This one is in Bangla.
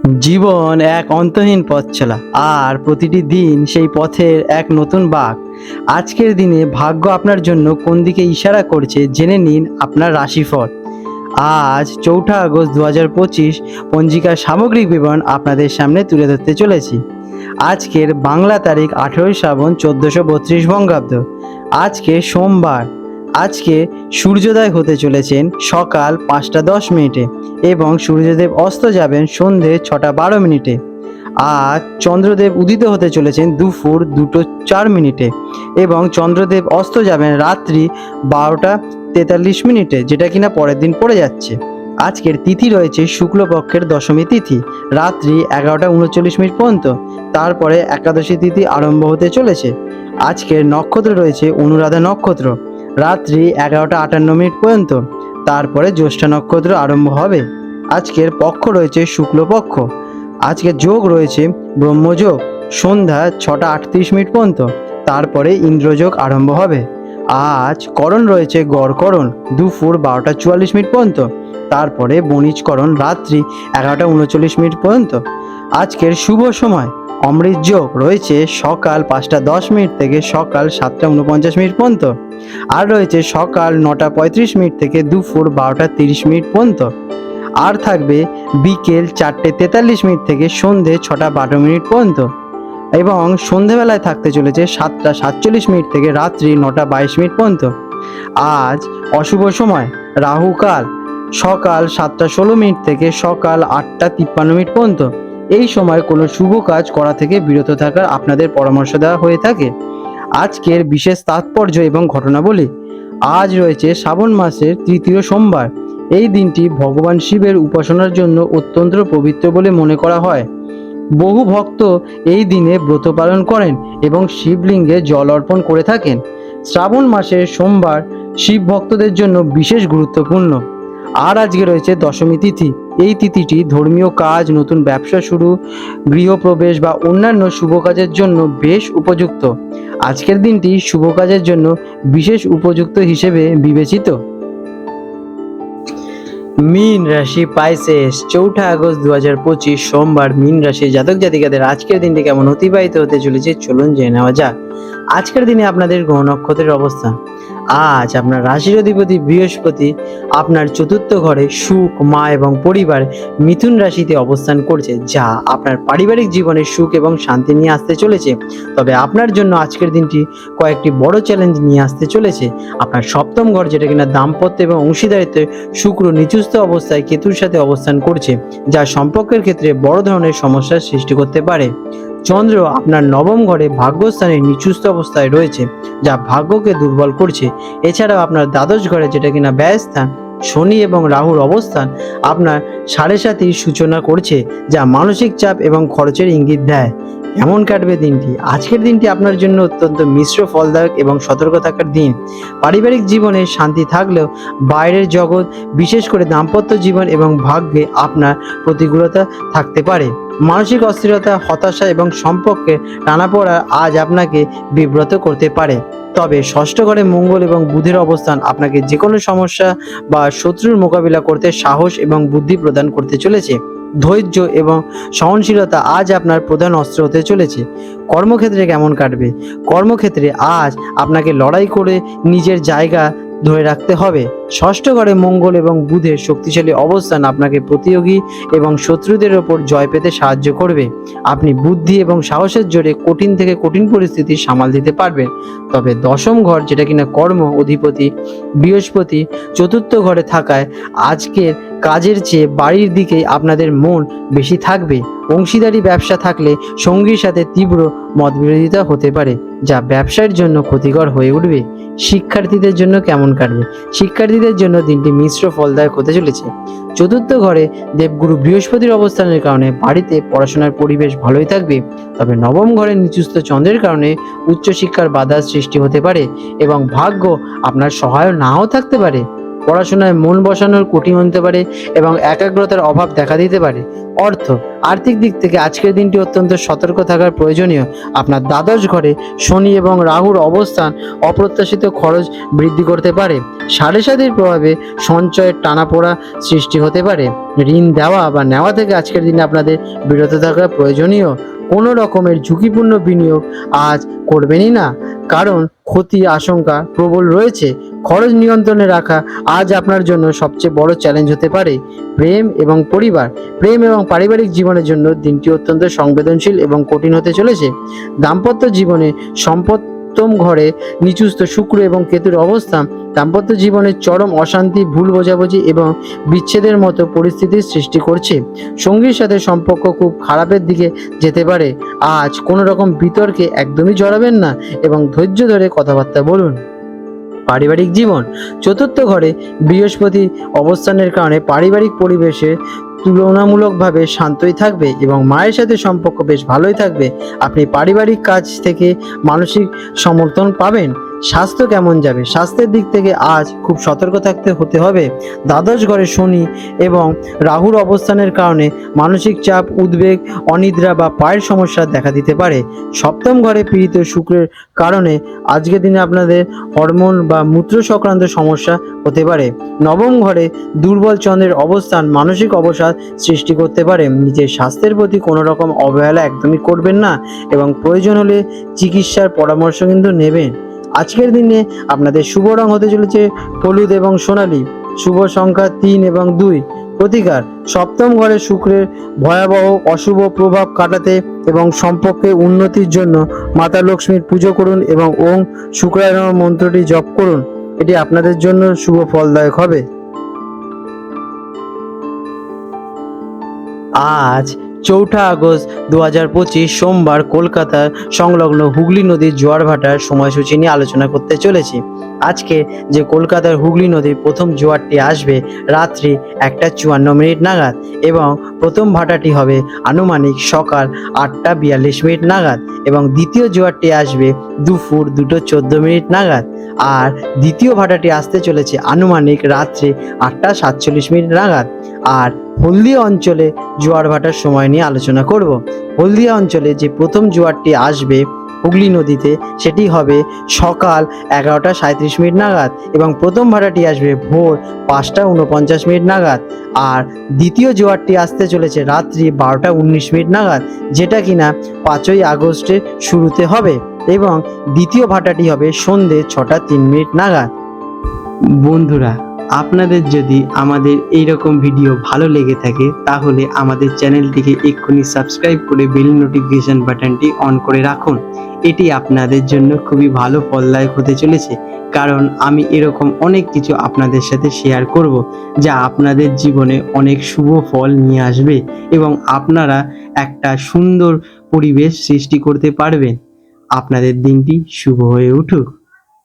জীবন এক অন্তহীন পথ চলা, আর প্রতিটি দিন সেই পথের এক নতুন বাঁক। আজকের দিনে ভাগ্য আপনার জন্য কোন দিকে ইশারা করছে জেনে নিন আপনার রাশিফল। আজ 4 আগস্ট 2025 পঞ্জিকার সামগ্রিক বিবরণ আপনাদের সামনে তুলে ধরতে চলেছি। আজকের বাংলা তারিখ 18 শ্রাবণ 1432 বঙ্গাব্দ। আজকে সোমবার। আজকে সূর্যোদয় হতে চলেছেন সকাল 5টা 10 মিনিটে এবং সূর্যদেব অস্ত যাবেন সন্ধে 6টা 12 মিনিটে। আজ চন্দ্রদেব উদিত হতে চলেছেন দুপুর 2টো 4 মিনিটে এবং চন্দ্রদেব অস্ত যাবেন রাত্রি 12টা 43 মিনিটে, যেটা কিনা পরের দিন পড়ে যাচ্ছে। আজকের তিথি রয়েছে শুক্লপক্ষের দশমী তিথি, রাত্রি 11টা 39 মিনিট পর্যন্ত। তারপরে একাদশী তিথি আরম্ভ হতে চলেছে। আজকের নক্ষত্র রয়েছে অনুরাধা নক্ষত্র, রাত্রি 11টা 58 মিনিট পর্যন্ত। তারপরে জ্যৈষ্ঠা নক্ষত্র আরম্ভ হবে। আজকের পক্ষ রয়েছে শুক্লপক্ষ। আজকের যোগ রয়েছে ব্রহ্মযোগ, সন্ধ্যা 6টা 38 মিনিট পর্যন্ত। তারপরে ইন্দ্রযোগ আরম্ভ হবে। আজ করণ রয়েছে গড়করণ, দুপুর 12টা 44 মিনিট পর্যন্ত। তারপরে বণিজকরণ রাত্রি 11টা 39 মিনিট পর্যন্ত। আজকের শুভ সময় অমৃত যোগ রয়েছে সকাল 5টা 10 মিনিট থেকে সকাল 7টা 49 মিনিট পর্যন্ত। আর রয়েছে সকাল 9টা 35 মিনিট থেকে দুপুর 12টা 30 মিনিট পর্যন্ত। আর থাকবে বিকেল 4টে 43 মিনিট থেকে সন্ধে 6টা 12 মিনিট পর্যন্ত। এবং সন্ধেবেলায় থাকতে চলেছে 7টা 47 মিনিট থেকে রাত্রি 9টা 22 মিনিট পর্যন্ত। আজ অশুভ সময় রাহুকাল সকাল 7টা 16 মিনিট থেকে সকাল 8টা 53 মিনিট পর্যন্ত। এই সময় কোনো শুভ কাজ করা থেকে বিরত থাকার আপনাদের পরামর্শ দেওয়া হয়ে থাকে। আজকের বিশেষ তাৎপর্য এবং ঘটনাবলী। আজ রয়েছে শ্রাবণ মাসের তৃতীয় সোমবার। এই দিনটি ভগবান শিবের উপাসনার জন্য অত্যন্ত পবিত্র বলে মনে করা হয়। বহু ভক্ত এই দিনে ব্রত পালন করেন এবং শিবলিঙ্গে জল অর্পণ করে থাকেন। শ্রাবণ মাসের সোমবার শিব ভক্তদের জন্য বিশেষ গুরুত্বপূর্ণ। আর আজকে রয়েছে দশমী তিথি। এই তিথিটি ধর্মীয় কাজ, নতুন ব্যবসা শুরু, গৃহপ্রবেশ বা অন্যান্য শুভ কাজের জন্য বেশ উপযুক্ত। আজকের দিনটি শুভ কাজের জন্য বিশেষ উপযুক্ত হিসেবে বিবেচিত। মীন রাশি পাইসেস, 4 আগস্ট 2025 সোমবার। মীন রাশি জাতক জাতিকাদের আজকের দিনটি কেমন অতিবাহিত হতে চলেছে চলুন জেনে নেওয়া যাক। আজকের দিনে আপনাদের গ্রহ নক্ষত্রের অবস্থান। আজ আপনার রাশির অধিপতি বৃহস্পতি আপনার চতুর্থ ঘরে সুখ, মা এবং পরিবার মিথুন রাশিতে অবস্থান করছে, যা আপনার পারিবারিক জীবনে সুখ এবং শান্তি নিয়ে আসতে চলেছে। তবে আপনার জন্য আজকের দিনটি কয়েকটি বড় চ্যালেঞ্জ নিয়ে আসতে চলেছে। আপনার সপ্তম ঘর, যেটা কিনা দাম্পত্য এবং অংশীদারিত্বে, শুক্র নিচস্থ অবস্থায় কেতুর সাথে অবস্থান করছে, যা সম্পর্কের ক্ষেত্রে বড় ধরনের সমস্যার সৃষ্টি করতে পারে। চন্দ্র আপনার নবম ঘরে ভাগ্যস্থানে নিচুস্থ অবস্থায় রয়েছে, যা ভাগ্যকে দুর্বল করছে। এছাড়াও আপনার দ্বাদশ ঘরে, যেটা কিনা ব্যয়স্থান, শনি এবং রাহুর অবস্থান আপনার 7.5 সূচনা করছে, যা মানসিক চাপ এবং খরচের ইঙ্গিত দেয়। কেমন কাটবে দিনটি? আজকের দিনটি আপনার জন্য অত্যন্ত মিশ্র ফলদায়ক এবং সতর্ক থাকার দিন। পারিবারিক জীবনে শান্তি থাকলেও বাইরের জগৎ, বিশেষ করে দাম্পত্য জীবন এবং ভাগ্যে আপনার প্রতিকূলতা থাকতে পারে। মানসিক অস্থিরতা, হতাশা এবং সম্পর্কে টানাপোড়া আজ আপনাকে বিব্রত করতে পারে। তবে ষষ্ঠ ঘরে মঙ্গল এবং বুধের অবস্থান আপনাকে যে কোনো সমস্যা বা শত্রুর মোকাবিলা করতে সাহস এবং বুদ্ধি প্রদান করতে চলেছে। ধৈর্য এবং সহনশীলতা আজ আপনার প্রধান অস্ত্র হতে চলেছে। কর্মক্ষেত্রে কেমন কাটবে? কর্মক্ষেত্রে আজ আপনাকে লড়াই করে নিজের জায়গা ধরে রাখতে হবে। ষষ্ঠ ঘরে মঙ্গল এবং বুধের শক্তিশালী অবস্থান আপনাকে প্রতিযোগী এবং শত্রুদের ওপর জয় পেতে সাহায্য করবে। আপনি বুদ্ধি এবং সাহসের জোরে কঠিন থেকে কঠিন পরিস্থিতি সামাল দিতে পারবেন। তবে দশম ঘর, যেটা কিনা কর্ম অধিপতি বৃহস্পতি চতুর্থ ঘরে থাকায় আজকের কাজের চেয়ে বাড়ির দিকেই আপনাদের মন বেশি থাকবে। অংশীদারি ব্যবসা থাকলে সঙ্গীর সাথে তীব্র মতবিরোধিতা হতে পারে, যা ব্যবসার জন্য ক্ষতিকর হয়ে উঠবে। শিক্ষার্থীদের জন্য কেমন কাটবে? শিক্ষার্থীদের জন্য দিনটি মিশ্র ফলদায়ক হতে চলেছে। চতুর্থ ঘরে দেবগুরু বৃহস্পতির অবস্থানের কারণে বাড়িতে পড়াশোনার পরিবেশ ভালোই থাকবে। তবে নবম ঘরের নিচুস্থ চন্দ্রের কারণে উচ্চশিক্ষার বাধার সৃষ্টি হতে পারে এবং ভাগ্য আপনার সহায় নাও থাকতে পারে। পড়াশোনায় মন বসানোর কঠিন হতে পারে এবং একাগ্রতার অভাব দেখা দিতে পারে। অর্থ, আর্থিক দিক থেকে আজকের দিনটি অত্যন্ত সতর্ক থাকার প্রয়োজনীয়। আপনার দ্বাদশ ঘরে শনি এবং রাহুর অবস্থান অপ্রত্যাশিত খরচ বৃদ্ধি করতে পারে। সাড়ে সাতির প্রভাবে সঞ্চয়ের টানাপোড়া সৃষ্টি হতে পারে। ঋণ দেওয়া বা নেওয়া থেকে আজকের দিনে আপনাদের বিরত থাকা প্রয়োজনীয়। কোনো রকমের ঝুঁকিপূর্ণ বিনিয়োগ আজ করবেনই না, কারণ ক্ষতির আশঙ্কা প্রবল রয়েছে। খরচ নিয়ন্ত্রণে রাখা আজ আপনার জন্য সবচেয়ে বড় চ্যালেঞ্জ হতে পারে। প্রেম এবং পরিবার, প্রেম এবং পারিবারিক জীবনের জন্য দিনটি অত্যন্ত সংবেদনশীল এবং কঠিন হতে চলেছে। দাম্পত্য জীবনে সপ্তম ঘরে নিচুস্থ শুক্র এবং কেতুর অবস্থান দাম্পত্য জীবনে চরম অশান্তি, ভুল বোঝাবুঝি এবং বিচ্ছেদের মতো পরিস্থিতির সৃষ্টি করছে। সঙ্গীর সাথে সম্পর্ক খুব খারাপের দিকে যেতে পারে। আজ কোনো রকম বিতর্কে একদমই জড়াবেন না এবং ধৈর্য ধরে কথাবার্তা বলুন। পারিবারিক জীবন, চতুর্থ ঘরে বৃহস্পতি অবস্থানের কারণে পারিবারিক পরিবেশে তুলনামূলকভাবে শান্তই থাকবে এবং মায়ের সাথে সম্পর্ক বেশ ভালোই থাকবে। আপনি পারিবারিক কাজ থেকে মানসিক সমর্থন পাবেন। স্বাস্থ্য কেমন যাবে? স্বাস্থ্যের দিক থেকে আজ খুব সতর্ক হতে হবে। দ্বাদশ ঘরে শনি এবং রাহুর অবস্থানের কারণে মানসিক চাপ, উদ্বেগ, অনিদ্রা বা পায়ের সমস্যা দেখা দিতে পারে। সপ্তম ঘরে পীড়িত শুক্রের কারণে আজকের দিনে আপনাদের হরমোন বা মূত্র সংক্রান্ত সমস্যা হতে পারে। নবম ঘরে দুর্বল চন্দ্রের অবস্থান মানসিক অবসাদ সৃষ্টি করতে পারে। নিজের স্বাস্থ্যের প্রতি কোনো রকম অবহেলা একদমই করবেন না এবং প্রয়োজন হলে চিকিৎসার পরামর্শ কিন্তু নেবেন। আজকের দিনে আপনাদের শুভ রং হতে চলেছে হলুদ এবং সোনালী। শুভ সংখ্যা 3 এবং 2। প্রতিকার, সপ্তম ঘরে শুক্রের ভয়াবহ অশুভ প্রভাব কাটাতে এবং সম্পর্কে উন্নতির জন্য মাতা লক্ষ্মীর পুজো করুন এবং ওম শুক্রায় নমঃ মন্ত্রটি জপ করুন। এটি আপনাদের জন্য শুভ ফলদায়ক হবে। আজ 4 আগস্ট 2025 সোমবার কলকাতার সংলগ্ন হুগলি নদীর জোয়ার ভাটার সময়সূচি নিয়ে আলোচনা করতে চলেছি। আজকে যে কলকাতার হুগলি নদীর প্রথম জোয়ারটি আসবে রাত্রি 1:54 নাগাদ এবং প্রথম ভাটাটি হবে আনুমানিক সকাল 8:42 নাগাদ এবং দ্বিতীয় জোয়ারটি আসবে দুপুর 2:14 নাগাদ। আর দ্বিতীয় ভাটাটি আসতে চলেছে আনুমানিক রাত্রি 8:47 নাগাদ। আর হলদিয়া অঞ্চলে জোয়ার ভাটার সময় নিয়ে আলোচনা করব। হলদিয়া অঞ্চলে যে প্রথম জোয়ারটি আসবে হুগলি নদীতে সেটি হবে সকাল 11:37 নাগাদ এবং প্রথম ভাটাটি আসবে ভোর 5:49 নাগাদ। আর দ্বিতীয় জোয়ারটি আসতে চলেছে রাত্রি 12:19 নাগাদ, যেটা কিনা 5 আগস্টের শুরুতে হবে এবং দ্বিতীয় ভাটাটি হবে সন্ধ্যে 6:03 নাগাদ। বন্ধুরা, আপনাদের যদি আমাদের এইরকম ভিডিও ভালো লেগে থাকে তাহলে আমাদের চ্যানেলটিকে এক্ষুনি সাবস্ক্রাইব করে বেল নোটিফিকেশন বাটনটি অন করে রাখুন। এটি আপনাদের জন্য খুবই ভালো ফলদায়ক হতে চলেছে, কারণ আমি এরকম অনেক কিছু আপনাদের সাথে শেয়ার করব যা আপনাদের জীবনে অনেক শুভ ফল নিয়ে আসবে এবং আপনারা একটা সুন্দর পরিবেশ সৃষ্টি করতে পারবেন। আপনাদের দিনটি শুভ হয়ে উঠুক।